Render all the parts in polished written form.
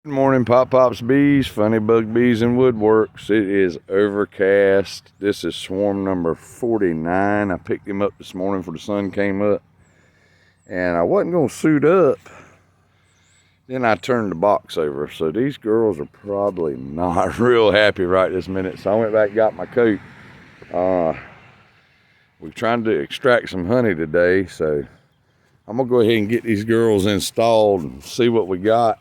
Good morning, Pop Pops Bees, Funny Bug Bees and Woodworks. It is overcast. This is swarm number 49. I picked him up this morning before the sun came up. And I wasn't going to suit up. Then I turned the box over. So these girls are probably not real happy right this minute. So I went back and got my coat. We're trying to extract some honey today. So I'm going to go ahead and get these girls installed and see what we got.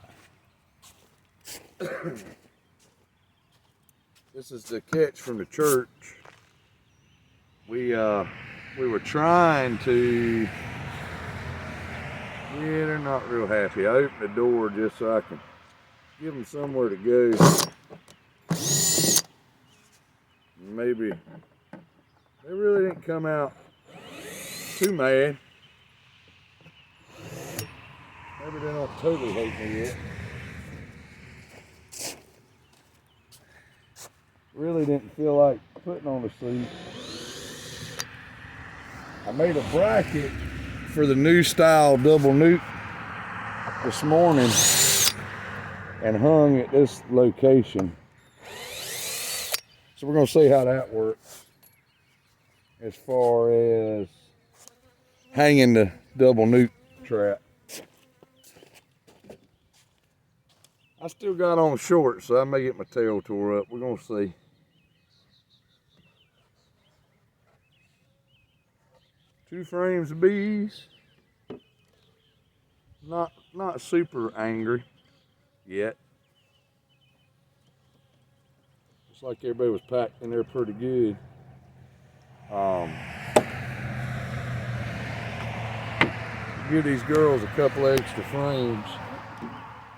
This is the catch from the church. We were trying to. Yeah, they're not real happy. I opened the door just so I can give them somewhere to go. Maybe they really didn't come out too mad. Maybe they don't totally hate me yet. Really didn't feel like putting on the seat. I made a bracket for the new style double nuke this morning and hung at this location. So we're going to see how that works as far as hanging the double nuke trap. I still got on shorts, so I may get my tail tore up. We're going to see. Two frames of bees. Not super angry yet. Looks like everybody was packed in there pretty good. Give these girls a couple extra frames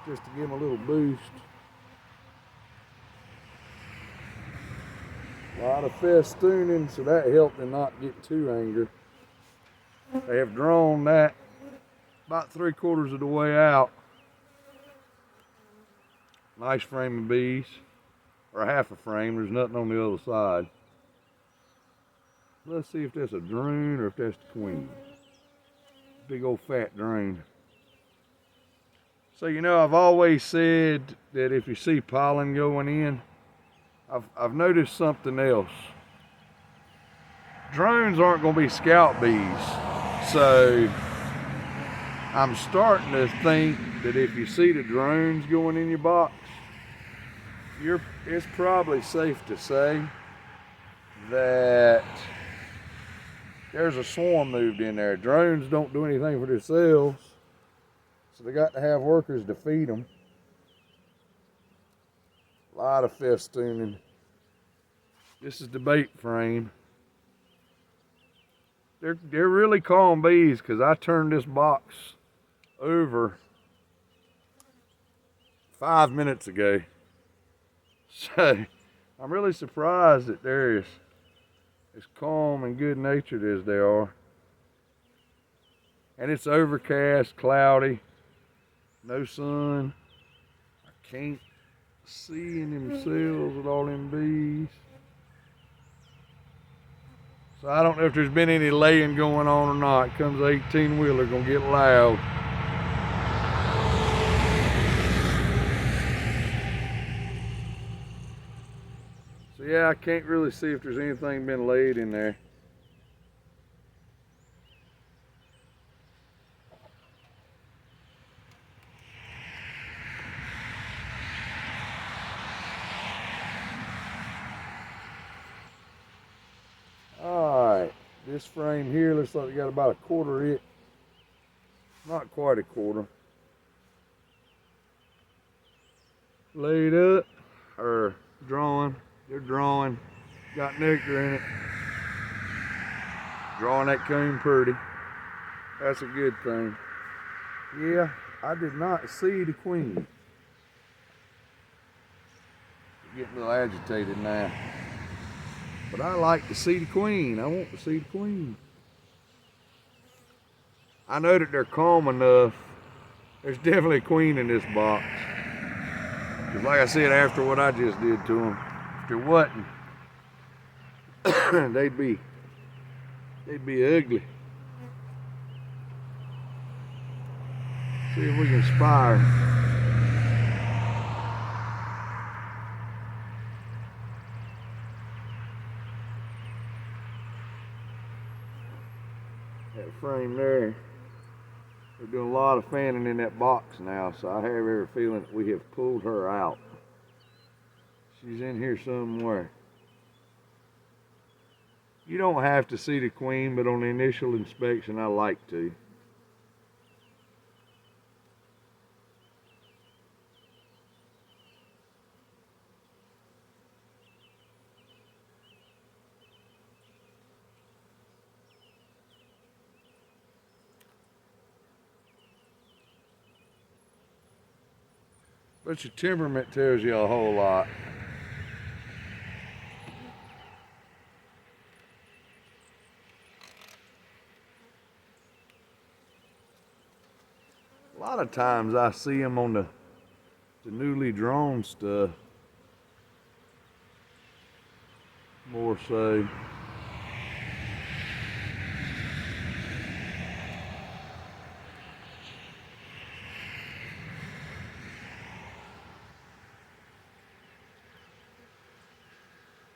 just to give them a little boost. A lot of festooning, so that helped them not get too angry. They have drawn that about 3/4 of the way out. Nice frame of bees, or half a frame. There's nothing on the other side. Let's see if that's a drone or if that's the queen. Big old fat drone. So I've always said that if you see pollen going in, I've noticed something else. Drones aren't going to be scout bees. So I'm starting to think that if you see the drones going in your box, it's probably safe to say that there's a swarm moved in there. Drones don't do anything for themselves, so they got to have workers to feed them. A lot of festooning. This is the bait frame. They're really calm bees because I turned this box over 5 minutes ago. So I'm really surprised that they're as calm and good natured as they are. And it's overcast, cloudy, no sun. I can't see in themselves with all them bees. So I don't know if there's been any laying going on or not. Comes 18-wheeler, gonna get loud. So yeah, I can't really see if there's anything been laid in there. Alright, this frame here looks like it got about 1/4 it. Not quite 1/4. Laid up, or drawing. They're drawing. Got nectar in it. Drawing that comb pretty. That's a good thing. Yeah, I did not see the queen. Getting a little agitated now. But I like to see the queen. I want to see the queen. I know that they're calm enough. There's definitely a queen in this box. Because like I said, after what I just did to them, if there wasn't, they'd be ugly. See if we can spy her. That frame there. We're doing a lot of fanning in that box now, so I have every feeling that we have pulled her out. She's in here somewhere. You don't have to see the queen, but on the initial inspection, I like to. But your temperament tells you a whole lot. A lot of times I see them on the newly drawn stuff. More so.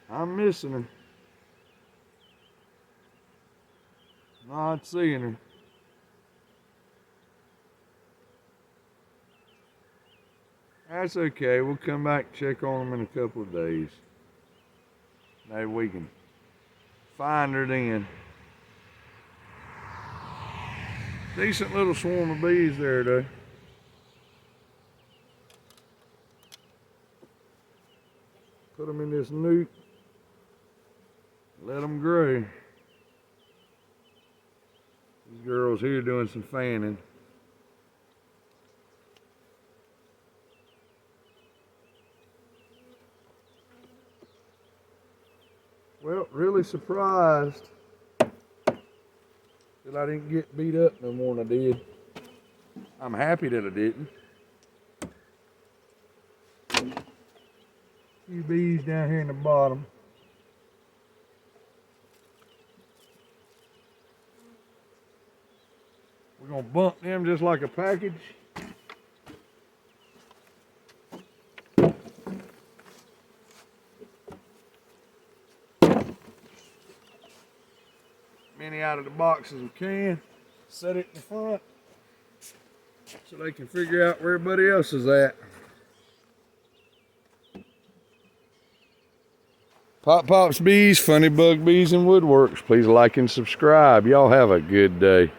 I'm missing her. Not seeing her. That's okay. We'll come back and check on them in a couple of days. Maybe we can find her then. Decent little swarm of bees there though. Put them in this nuke. Let them grow. These girls here doing some fanning. Well, really surprised that I didn't get beat up no more than I did. I'm happy that I didn't. A few bees down here in the bottom. We're gonna bump them just like a package. Many out of the box as we can. Set it in the front so they can figure out where everybody else is at. Pop Pops Bees, Funny Bug Bees and Woodworks. Please like and subscribe. Y'all have a good day.